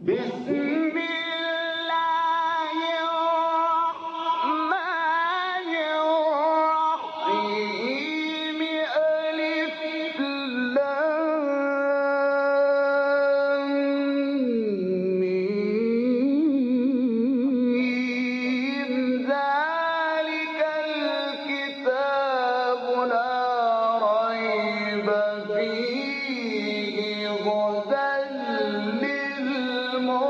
بسم الله الرحمن الرحيم ألف لام ميم ذلك الكتاب لا ريب فيه هدى للمتقين.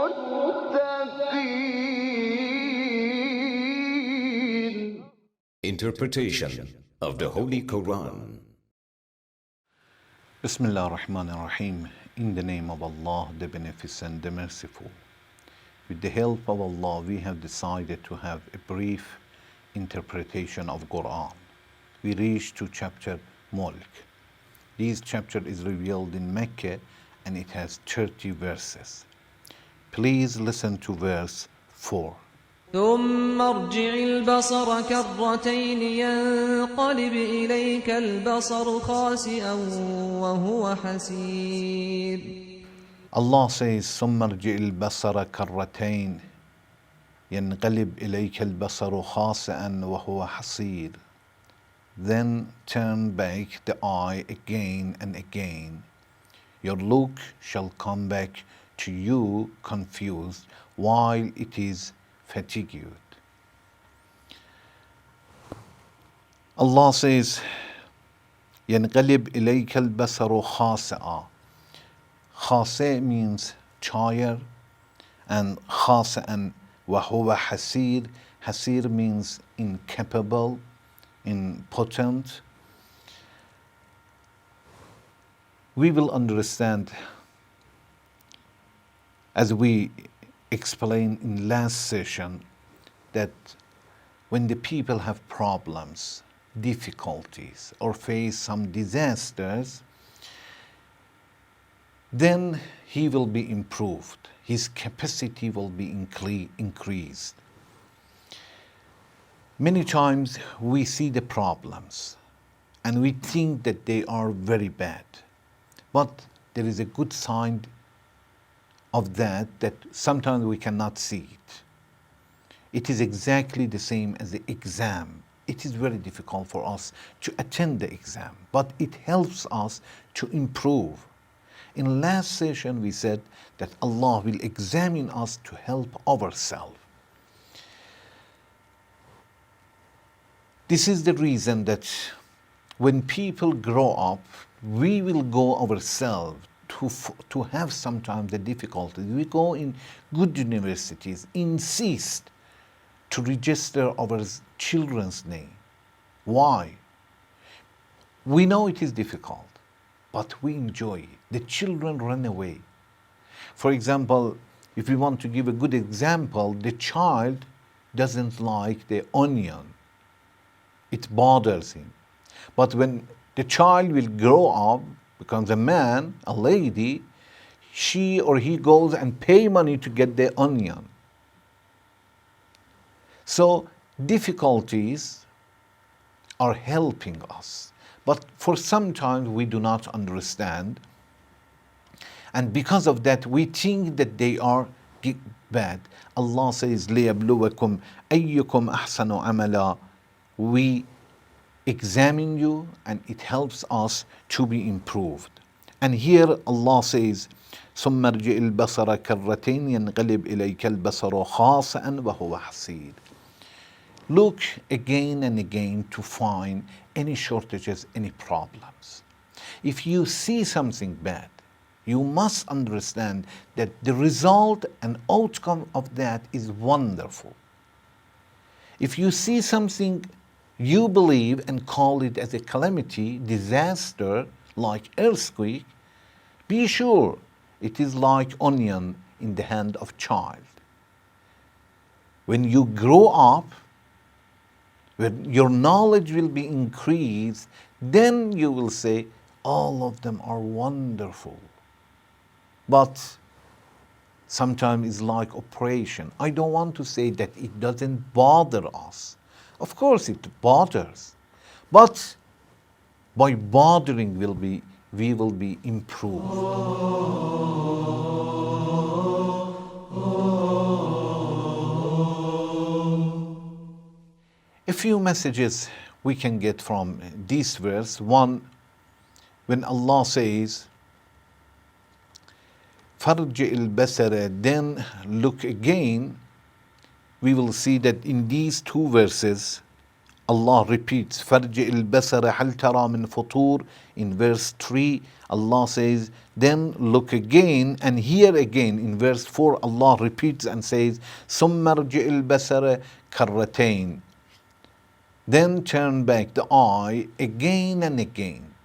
Interpretation of the Holy Quran. Bismillah ar-Rahman ar-Rahim. In the name of Allah, the Beneficent, the Merciful. With the help of Allah, we have decided to have a brief interpretation of Quran. We reach to chapter Mulk. This chapter is revealed in Mecca and it has 30 verses. Please listen to verse 4. ثم ارجع البصر كرتين ينقلب إليك البصر خاسئا وهو حسير. Allah says, ثم ارجع البصر كرتين ينقلب إليك البصر خاسئا وهو حسير. Then turn back the eye again and again. Your look shall come back to you confused while it is fatigued. Allah says, ينقلب إليك البصر خاسئا. خاسئ means tired, and خاسئا وهو حسير. حسير means incapable, impotent. We will understand, as we explained in last session, that when the people have problems, difficulties, or face some disasters, then he will be improved. His capacity will be increased. Many times we see the problems and we think that they are very bad. But there is a good sign of that sometimes we cannot see it. It is exactly the same as the exam. It is very difficult for us to attend the exam, but it helps us to improve. In last session we said that Allah will examine us to help ourselves. This is the reason that when people grow up, we will go ourselves to have sometimes the difficulties. We go in good universities, insist to register our children's name. Why? We know it is difficult, but we enjoy it. The children run away. For example, if we want to give a good example, the child doesn't like the onion. It bothers him. But when the child will grow up, becomes a man, a lady, she or he goes and pay money to get the onion. So difficulties are helping us. But for some time we do not understand. And because of that we think that they are bad. Allah says, لِيَبْلُوَكُمْ أَيُّكُمْ أَحْسَنُ عَمَلًا. We examine you and it helps us to be improved. And here Allah says, ثم ارجع البصر كرتين ينقلب إليك البصر خاسئا وهو حسير. Look again and again to find any shortages, any problems. If you see something bad, you must understand that the result and outcome of that is wonderful. If you see something you believe and call it as a calamity, disaster, like earthquake, be sure it is like onion in the hand of child. When you grow up, when your knowledge will be increased, then you will say, all of them are wonderful. But sometimes it's like operation. I don't want to say that it doesn't bother us. Of course it bothers. But by bothering we will be improved. A few messages we can get from this verse. One, when Allah says, فَارْجِعِ الْبَصَرَ, then look again, we will see that in these two verses, Allah repeats, فَارْجِعِ الْبَصَرَ هَلْ تَرَى مِنْ فُطُورٍ. In verse 3, Allah says, then look again, and here again in verse 4, Allah repeats and says, ثُمَّ ارْجِعِ الْبَصَرَ كَرَّتَيْنِ. Then turn back the eye again and again.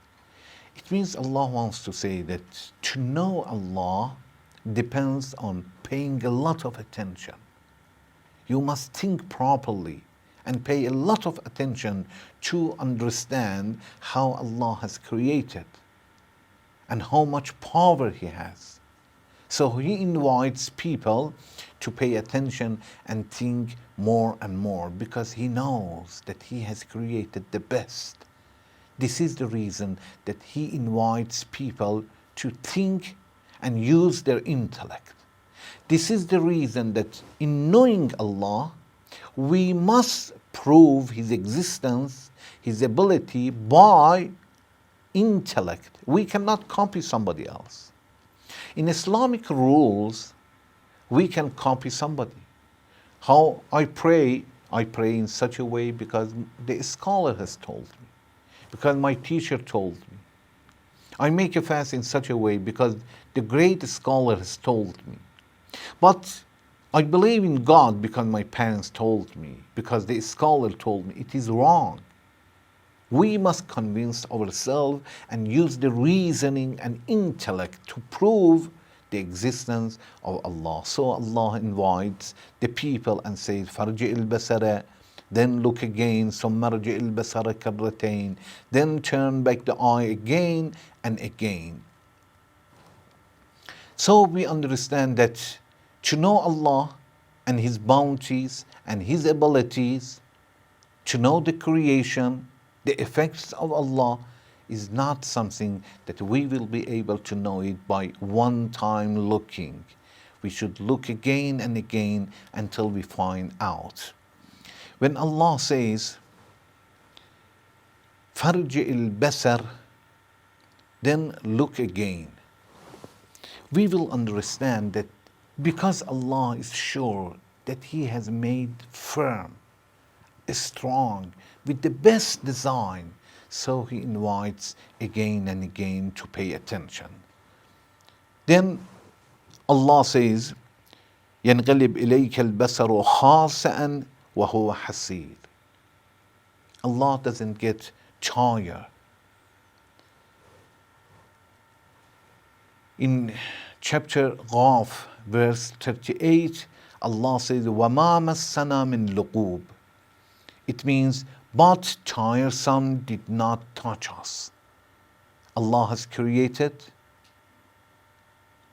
It means Allah wants to say that to know Allah depends on paying a lot of attention. You must think properly and pay a lot of attention to understand how Allah has created and how much power He has. So He invites people to pay attention and think more and more, because He knows that He has created the best. This is the reason that He invites people to think and use their intellect. This is the reason that in knowing Allah, we must prove His existence, His ability by intellect. We cannot copy somebody else. In Islamic rules, we can copy somebody. How I pray in such a way because the scholar has told me, because my teacher told me. I make a fast in such a way because the great scholar has told me. But I believe in God because my parents told me, because the scholar told me. It is wrong. We must convince ourselves and use the reasoning and intellect to prove the existence of Allah. So Allah invites the people and says, فَارْجِعِ الْبَصَرَ, then look again, ثُمَّ ارْجِعِ الْبَصَرَ كَرَّتَيْنِ, then turn back the eye again and again. So we understand that to know Allah and His bounties and His abilities, to know the creation, the effects of Allah, is not something that we will be able to know it by one time looking. We should look again and again until we find out. When Allah says, فَارْجِعِ الْبَصَرَ, then look again, we will understand that because Allah is sure that He has made firm, strong, with the best design, so He invites again and again to pay attention. Then Allah says, يَنْقَلِبْ إِلَيْكَ الْبَصَرُ خَاسِئًا وَهُوَ حَسِيرٌ. Allah doesn't get tired. In chapter Ghaf, verse 38, Allah says, وَمَا مَسَّنَا مِن لُقُوبٍ. It means, but tiresome did not touch us. Allah has created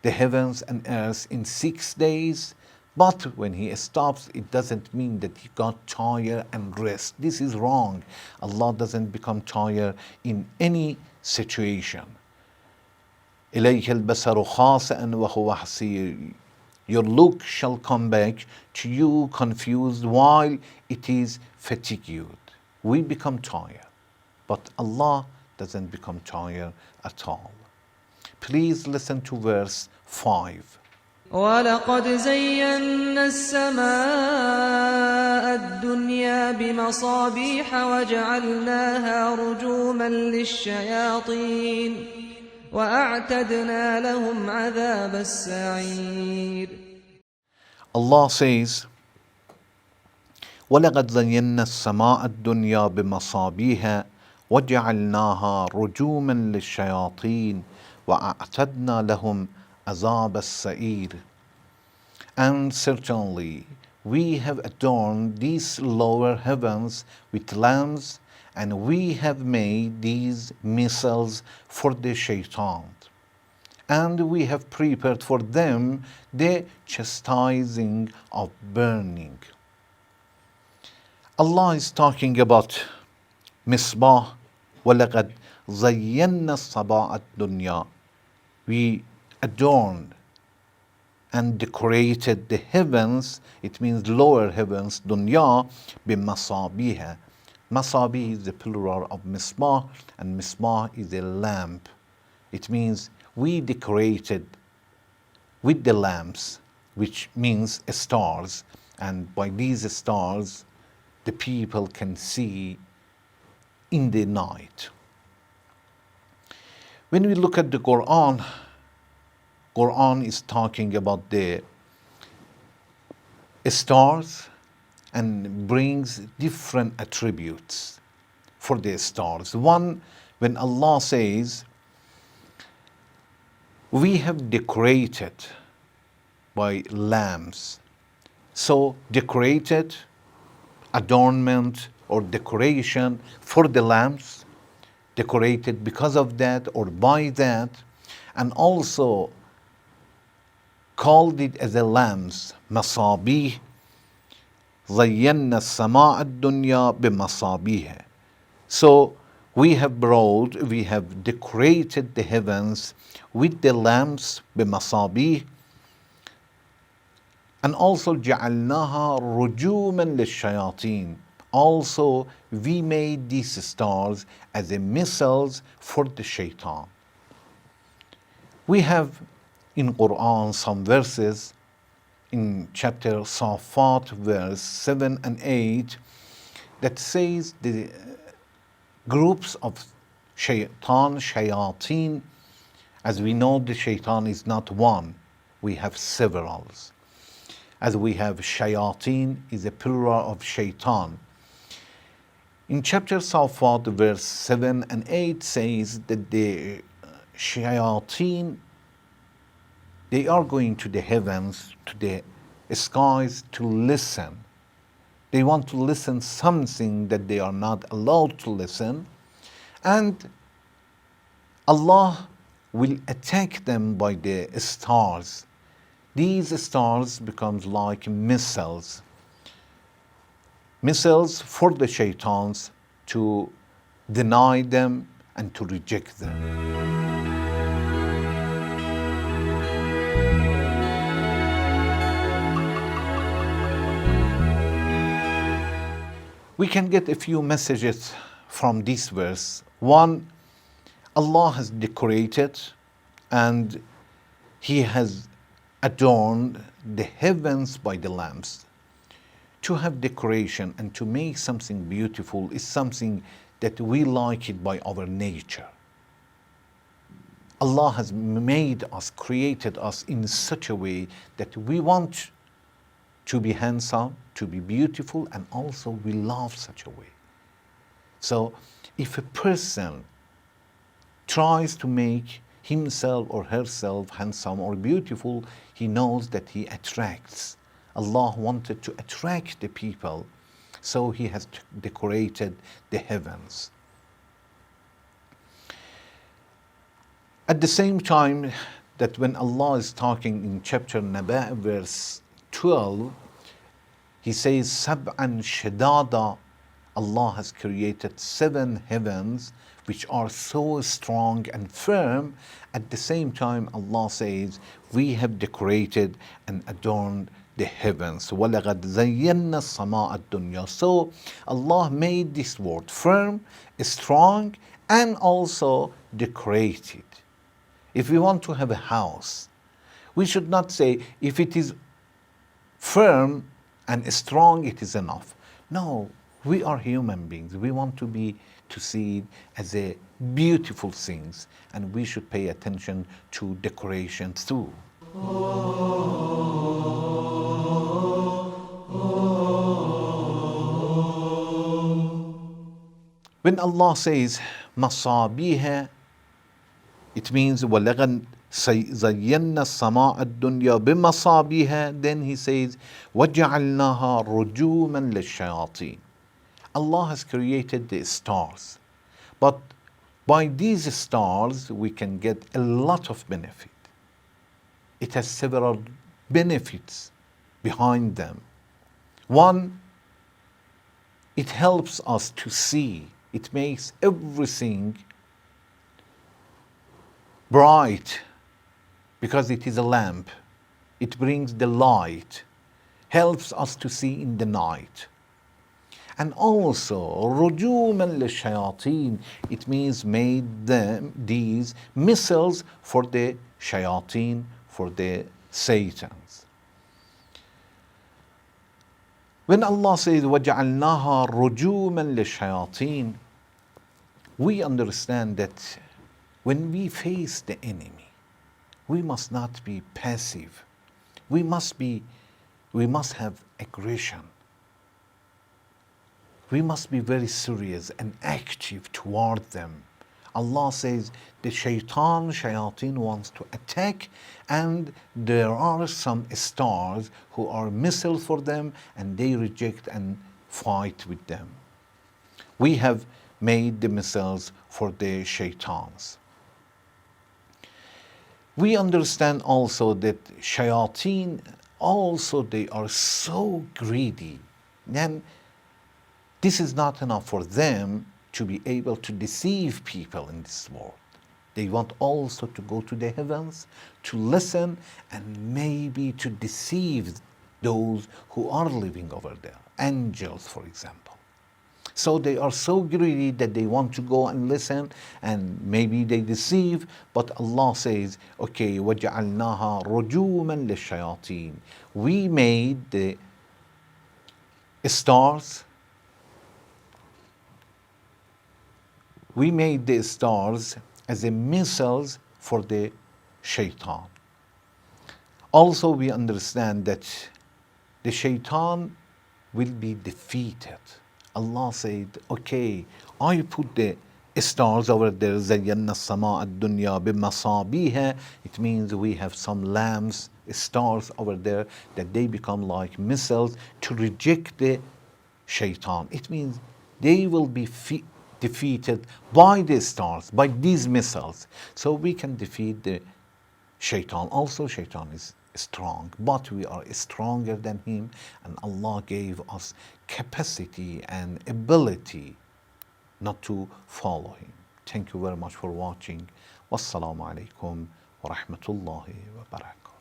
the heavens and earth in 6 days, but when He stops, it doesn't mean that He got tired and rest. This is wrong. Allah doesn't become tired in any situation. إِلَيْكَ الْبَصَرُ خَاسِئًا وَهُوَ حَسِيرٌ. Your look shall come back to you confused while it is fatigued. We become tired, but Allah doesn't become tired at all. Please listen to verse 5. وَلَقَدْ زَيَّنَّا السَّمَاءَ الدُّنْيَا بِمَصَابِيحَ وَجَعَلْنَاهَا رُجُومًا لِلشَّيَاطِينِ وَأَعْتَدْنَا لَهُمْ عَذَابَ السَّعِيرِ. Allah says, وَلَقَدْ زَيَّنَّا السَّمَاءَ الدُّنْيَا بِمَصَابِيحَ وَجَعَلْنَاهَا رُجُومًا لِلشَّيَاطِينِ وَأَعْتَدْنَا لَهُمْ عَذَابَ السَّعِيرِ. And certainly we have adorned these lower heavens with lamps, and we have made these missiles for the shaitan, and we have prepared for them the chastising of burning. Allah is talking about misbah. وَلَقَدْ زَيَّنَّا السَّمَاءَ الدُّنْيَا. We adorned and decorated the heavens, it means lower heavens, dunya, بِمَصَابِيهَا, Masabi is the plural of misbah, and misbah is a lamp. It means we decorated with the lamps, which means stars, and by these stars the people can see in the night. When we look at the Quran, Quran is talking about the stars and brings different attributes for the stars. One, when Allah says, we have decorated by lamps. So decorated, adornment or decoration for the lamps, decorated because of that or by that, and also called it as a lamps, masabih. زينا السماء الدنيا بمصابيح. So we have decorated the heavens with the lamps بمصابيح, and also جعلناها رجوما للشياطين. Also we made these stars as a missiles for the shaitan. We have in Quran some verses in chapter Safat, verse 7 and 8, that says the groups of shaitan, shayateen. As we know, the shaitan is not one, we have several. As we have shayateen is a plural of shaitan. In chapter Safat, verse 7 and 8 says that the shayateen, they are going to the heavens, to the skies to listen. They want to listen something that they are not allowed to listen, and Allah will attack them by the stars. These stars becomes like missiles for the shaitans to deny them and to reject them. We can get a few messages from this verse. One, Allah has decorated and He has adorned the heavens by the lamps. To have decoration and to make something beautiful is something that we like it by our nature. Allah has made us, created us in such a way that we want to be handsome, to be beautiful, and also we love such a way. So if a person tries to make himself or herself handsome or beautiful, he knows that he attracts. Allah wanted to attract the people, so He has decorated the heavens. At the same time, that when Allah is talking in chapter Naba, verse 12, He says, Sab'an shadada, Allah has created 7 heavens which are so strong and firm. At the same time, Allah says, we have decorated and adorned the heavens. وَلَقَدْ زَيَّنَّا السَّمَاءَ الدُّنْيَا. So Allah made this word firm, strong, and also decorated. If we want to have a house, we should not say, if it is firm and strong, it is enough. No, we are human beings. We want to see it as a beautiful things, and we should pay attention to decorations too. When Allah says masabiha, it means وَلَغَنْ زَيَّنَّا السَّمَاءَ الدُّنْيَا بِمَصَابِيهَا. Then He says وَجَعَلْنَاهَا رُجُومًا لِلشَّيَاطِينَ. Allah has created the stars, but by these stars we can get a lot of benefit. It has several benefits behind them. One, it helps us to see. It makes everything bright because it is a lamp. It brings the light, helps us to see in the night. And also, رجوما للشياطين, it means made them these missiles for the shayateen, for the Satans. When Allah says وَجَعَلْنَاهَا رُجُومًا لِلشَّيَاطِينَ, we understand that when we face the enemy, we must not be passive. We must have aggression. We must be very serious and active toward them. Allah says the shayateen wants to attack, and there are some stars who are missiles for them, and they reject and fight with them. We have made the missiles for the shaitans. We understand also that shayateen also, they are so greedy. Then this is not enough for them to be able to deceive people in this world. They want also to go to the heavens, to listen, and maybe to deceive those who are living over there, angels, for example. So they are so greedy that they want to go and listen, and maybe they deceive, but Allah says, okay, وَجَعَلْنَاهَا رُجُومًا لِلشَّيَاطِينَ. We made the stars, as a missiles for the shaitan. Also, we understand that the shaitan will be defeated. Allah said, okay, I put the stars over there, زَيَّنَّا السَّمَاءَ الدُّنْيَا بِمَصَابِيهَا. It means we have some lamps, stars over there, that they become like missiles to reject the shaitan. It means they will be defeated by the stars, by these missiles. So we can defeat the shaitan. Also, shaitan is strong, but we are stronger than him, and Allah gave us capacity and ability not to follow him. Thank you very much for watching. Wassalamu alaikum wa rahmatullahi wa barakatuh.